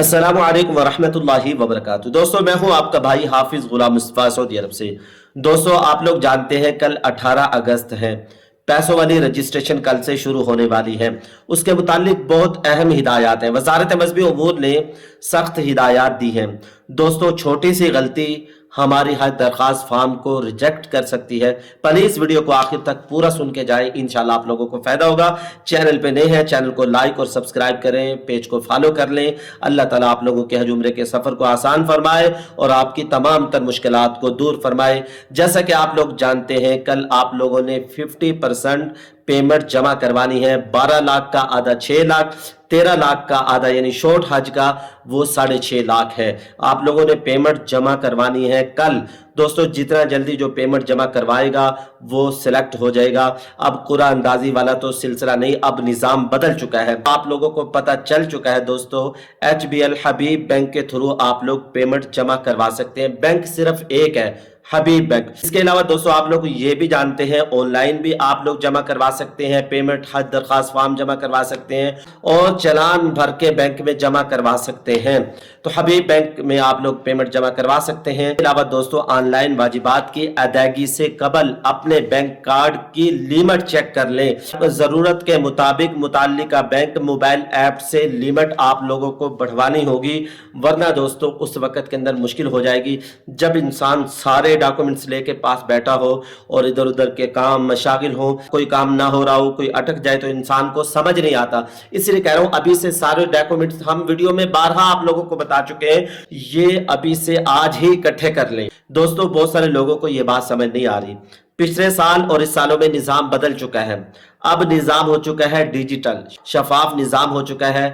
अस्सलाम वालेकुम वरहमतुल्लाहि वबरकातुहू। दोस्तों, मैं हूं आपका भाई हाफिज गुलाम मुस्तफा सऊदी अरब से। दोस्तों, आप लोग जानते हैं कल 18 अगस्त है। पैसों वाली रजिस्ट्रेशन कल से शुरू होने वाली है। उसके मुतालिक बहुत अहम हिदायत हैं। वजारत मजहबी उमूर ने सख्त हिदायत दी हैं। दोस्तों, छोटी सी गलती हमारी हर दरख्वास्त फॉर्म को रिजेक्ट कर सकती है। प्लीज वीडियो को आखिर तक पूरा सुन के जाएं, इंशाल्लाह आप लोगों को फायदा होगा। चैनल पे नए हैं, चैनल को लाइक और सब्सक्राइब करें, पेज को फॉलो कर लें। अल्लाह ताला आप लोगों के हज उम्रे के सफर को आसान फरमाए और आपकी तमाम तर मुश्किलात को दूर फरमाए। जैसा कि आप लोग जानते हैं, कल आप लोगों ने 50% पेमेंट जमा करवानी है। 12 लाख का आधा 6 लाख, 13 लाख का आधा यानी शॉर्ट हज का वो 6.5 लाख है। आप लोगों ने पेमेंट जमा करवानी है कल। दोस्तों, जितना जल्दी जो पेमेंट जमा करवाएगा वो सिलेक्ट हो जाएगा। अब कुरान अंदाजी वाला तो सिलसिला नहीं, अब निजाम बदल चुका है। आप लोगों को पता चल चुका है दोस्तों, HBL हबीब बैंक के थ्रू आप लोग पेमेंट जमा करवा सकते हैं। बैंक सिर्फ एक है, हबीब बैंक। इसके अलावा दोस्तों, आप लोग ये भी जानते हैं ऑनलाइन भी आप लोग जमा करवा सकते हैं पेमेंट। हज दरखास्त फॉर्म जमा करवा सकते हैं और चलान भर के बैंक में जमा करवा सकते हैं। तो हबीब बैंक में आप लोग पेमेंट जमा करवा सकते हैं। इसके अलावा दोस्तों, ऑनलाइन वाजिबात की अदायगी से कबल अपने बैंक कार्ड की लिमिट चेक कर लें। जरूरत के मुताबिक मुताल्लिका बैंक मोबाइल ऐप से लिमिट आप लोगों को बढ़वानी होगी, वरना दोस्तों उस वक्त के अंदर मुश्किल हो जाएगी जब इंसान सारे डॉक्यूमेंट्स लेके पास बैठा हो और इधर उधर के काम मशागिल हो, कोई काम ना हो रहा हो, कोई अटक जाए तो इंसान को समझ नहीं आता। इसलिए कह रहा हूं, अभी से सारे डॉक्यूमेंट्स हम वीडियो में बारहा आप लोगों को बता चुके हैं, ये अभी से आज ही इकट्ठे कर लें। दोस्तों, बहुत सारे लोगों को ये बात समझ नहीं आ रही। पिछले साल और इस सालों में निजाम बदल चुका है। अब निजाम हो चुका है डिजिटल, शफाफ निजाम हो चुका है।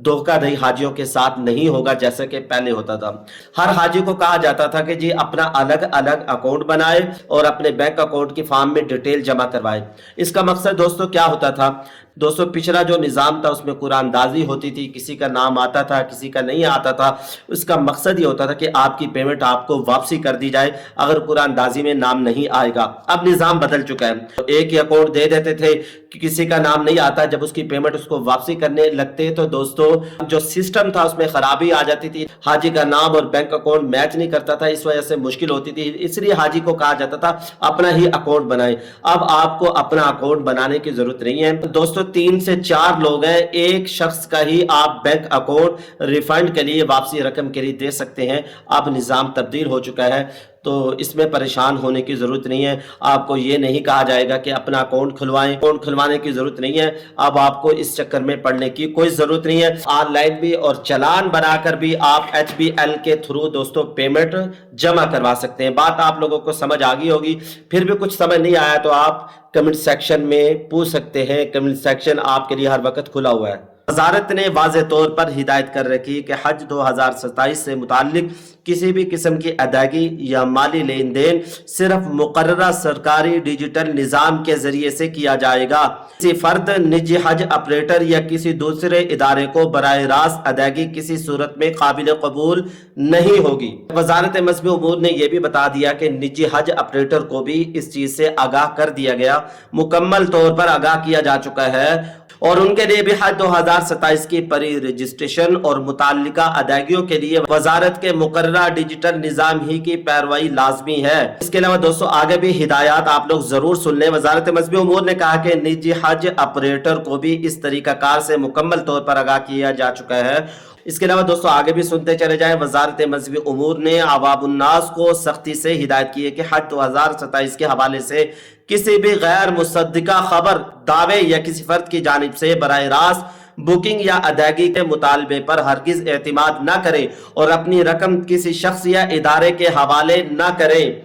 धोखाधड़ी हाजियों के साथ नहीं होगा जैसे कि पहले होता था। हर हाजी को कहा जाता था कि जी अपना अलग अलग अकाउंट बनाए और अपने बैंक अकाउंट की फॉर्म में डिटेल जमा करवाए। इसका मकसद दोस्तों क्या होता था? दोस्तों, पिछला जो निज़ाम था उसमें कुरानदाजी होती थी, किसी का नाम आता था, किसी का नहीं आता था। उसका मकसद ये होता था कि आपकी पेमेंट आपको वापसी कर दी जाए अगर कुरानदाजी में नाम नहीं आएगा। अब निज़ाम बदल चुका है। तो एक ही अकाउंट दे देते थे कि किसी का नाम नहीं आता, जब उसकी पेमेंट उसको वापसी करने लगते तो दोस्तों जो सिस्टम था उसमें खराबी आ जाती थी। हाजी का नाम और बैंक अकाउंट मैच नहीं करता था, इस वजह से मुश्किल होती थी। इसलिए हाजी को कहा जाता था अपना ही अकाउंट बनाए। अब आपको अपना अकाउंट बनाने की जरूरत नहीं है दोस्तों। 3 से 4 लोग हैं, एक शख्स का ही आप बैंक अकाउंट रिफंड के लिए, वापसी रकम के लिए दे सकते हैं। अब निज़ाम तब्दील हो चुका है, तो इसमें परेशान होने की ज़रूरत नहीं है। आपको ये नहीं कहा जाएगा कि अपना अकाउंट खुलवाएं, अकाउंट खुलवाने की ज़रूरत नहीं है। अब आपको इस चक्कर में पड़ने की कोई ज़रूरत नहीं है। ऑनलाइन भी और चालान बनाकर भी आप HBL के थ्रू दोस्तों पेमेंट जमा करवा सकते हैं। बात आप लोगों को समझ आ गई होगी। फिर भी कुछ समझ नहीं आया तो आप कमेंट सेक्शन में पूछ सकते हैं। कमेंट सेक्शन आपके लिए हर वक्त खुला हुआ है। वजारत ने वाज़े तौर पर हिदायत कर रखी कि हज 2027 से मुताल्लिक किसी भी किस्म की अदायगी या माली लेन देन सिर्फ मुकर्ररा सरकारी डिजिटल निज़ाम के जरिए से किया जाएगा। किसी फर्द, निजी हज ऑपरेटर या किसी दूसरे इदारे को बराह रास्त अदायगी किसी सूरत में काबिल कबूल नहीं होगी। वजारत मजहबी उमूर ने यह भी बता दिया कि निजी हज ऑपरेटर को भी इस चीज से आगाह कर दिया गया, मुकम्मल तौर पर आगाह किया जा चुका है और उनके लिए भी हज 2027 की परी रजिस्ट्रेशन और मुताल्लिका अदायगियों के लिए वजारत के मुकर्ररा डिजिटल निजाम ही की पैरवाई लाजमी है। इसके अलावा दोस्तों, आगे भी हिदायत आप लोग जरूर सुन लें। वजारत मजहबी उमूर ने कहा कि निजी हज ऑपरेटर को भी इस तरीकाकार से मुकम्मल तौर पर आगाह किया जा चुका है। इसके अलावा दोस्तों, आगे भी सुनते चले जाएं। वजारत मजहबी उमूर ने अवामुन्नास को सख्ती से हिदायत की है कि हज 2027 के हवाले से किसी भी गैर मुसद्दिका खबर, दावे या किसी फर्द की जानिब से बराह रास्त बुकिंग या अदायगी के मुतालबे पर हरगिज एतमाद न करें और अपनी रकम किसी शख्स या इदारे के हवाले न करें।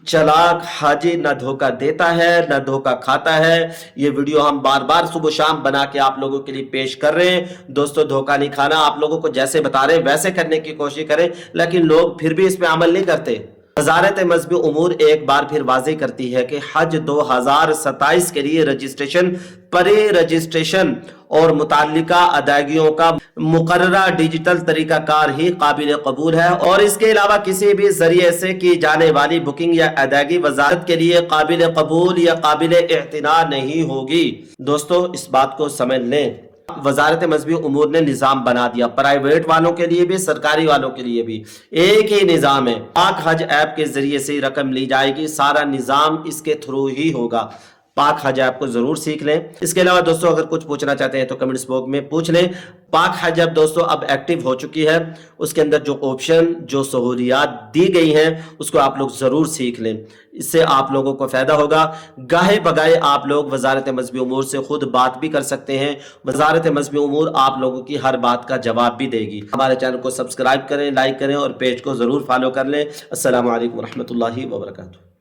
चालाक हाजी न धोखा देता है न धोखा खाता है। ये वीडियो हम बार बार सुबह शाम बना के आप लोगों के लिए पेश कर रहे हैं। दोस्तों, धोखा नहीं खाना, आप लोगों को जैसे बता रहे हैं वैसे करने की कोशिश करें, लेकिन लोग फिर भी इस पे अमल नहीं करते। वजारत मजहबी उमूर एक बार फिर वाज़ेह करती है कि हज 2027 के लिए रजिस्ट्रेशन, परी रजिस्ट्रेशन और मुताल्लिका अदायगियों का मुकर्ररा डिजिटल तरीकाकार ही काबिल कबूल है और इसके अलावा किसी भी जरिए से की जाने वाली बुकिंग या अदायगी वजारत के लिए काबिल कबूल या काबिल एहतिना नहीं होगी। दोस्तों, इस बात को समझ लें। वजारत मजहबी उमूर ने निज़ाम बना दिया, प्राइवेट वालों के लिए भी, सरकारी वालों के लिए भी एक ही निज़ाम है। पाक हज ऐप के जरिए से रकम ली जाएगी, सारा निज़ाम इसके थ्रू ही होगा। पाक हज ऐप को जरूर सीख लें। इसके अलावा दोस्तों अगर कुछ पूछना चाहते हैं तो कमेंट्स बॉक्स में पूछ लें। पाक हज ऐप दोस्तों अब एक्टिव हो चुकी है, उसके अंदर जो ऑप्शन, जो सहूलियात दी गई हैं उसको आप लोग जरूर सीख लें, इससे आप लोगों को फायदा होगा। गाहे बगाए आप लोग वजारत मजहबी उमूर से खुद बात भी कर सकते हैं, वजारत मजहबी उमूर आप लोगों की हर बात का जवाब भी देगी। हमारे चैनल को सब्सक्राइब करें, लाइक करें और पेज को जरूर फॉलो कर लें। अस्सलामु अलैकुम रहमतुल्लाहि व बरकातुहू।